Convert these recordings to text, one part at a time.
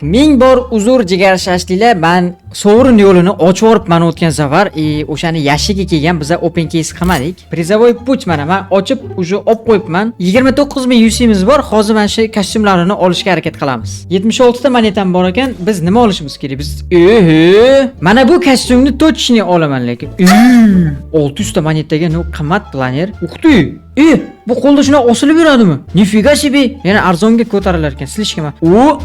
Ming bor uzr jigar shashlilar, men sovrin yo'lini ochib yuboribman o'tgan safar. O'shani yashiga kelgan biza open case qilmadik. Prizovoy puch mana men ochib уже olib qo'yibman. 29000 UC'miz bor. Hozir mana shu kostyumlarini olishga harakat qilamiz. 76 ta monetam bor ekan. Biz nima olishimiz kerak? Biz mana bu kostyumni точно olaman lekin. 600 ta monetaga ne qimmat planer. Uxtu. Bu qo'lda shuna osilib yuradimi? Nifiga себе. Yana arzonga ko'tarilar ekan. Silishga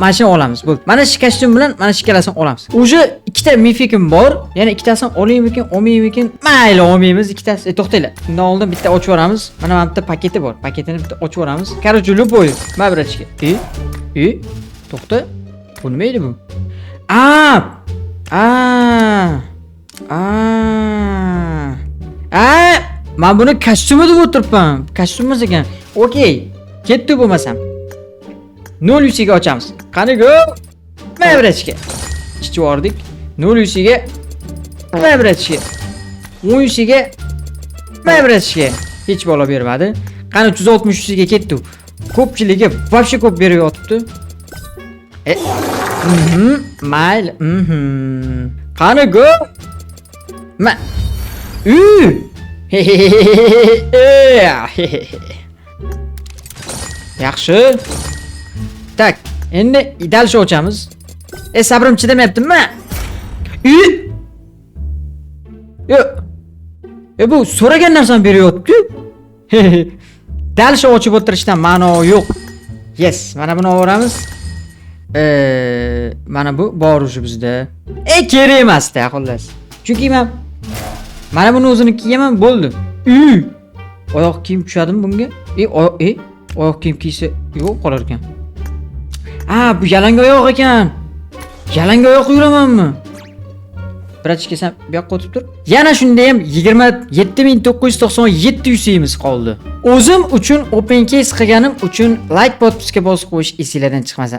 mashina olamiz. Bo'ldi. Mana shu kostyum bilan mana shu ikkalasini olamiz. Уже ikkita mifikim bor. Yana ikkitasini olaymikin, olmaymikin? Mayli, olmaymiz ikkitasi. To'xtanglar. Undan oldin bitta ochib yuboramiz. Mana bu bitta paketi bor. Paketini bitta ochib yuboramiz. Короче, любой. Mabrachga. To'xta. Bu nima edi bu? Men buni kostyumi deb o'tiribman. Kostyum emas ekan. Okey. Ketdi bo'lmasam. 0 UC'ga ochamiz. Qani go. Mabrachga. Ichib yubordik. 0 UC'ga. Mabrachga. 10 UC'ga. Mabrachga. Hech bola bermadi. Qani 360 UC'ga ketdi. Ko'pchiligi вообще ko'p beryapti. Mayli. Qani go. Yaxshi. Tak, endi dal ochamiz. Sabrim chidamayaptimi? Bu so'ragan narsani beryapti. Dal ochib o'tirishdan ma'no yo'q. Yes, mana buni olamiz. Mana bu bor o'sha bizda. Kerak emas-da, xullas. Chunki men mana buni o'zini kiyaman, bo'ldi. Oyoq kiyim tushadimi bunga? Oyoq kiyim kiysa yo'q qolar ekan. Bu yalanga oyoq ekan. Yalanga oyoq yuramanmi? Birach kelsam bu yoqqa o'tib tur. Yana shunda ham 27997 UC'miz qoldi. O'zim uchun open case qilganim uchun like podpiska bosib qo'yish esingizdan chiqmasin.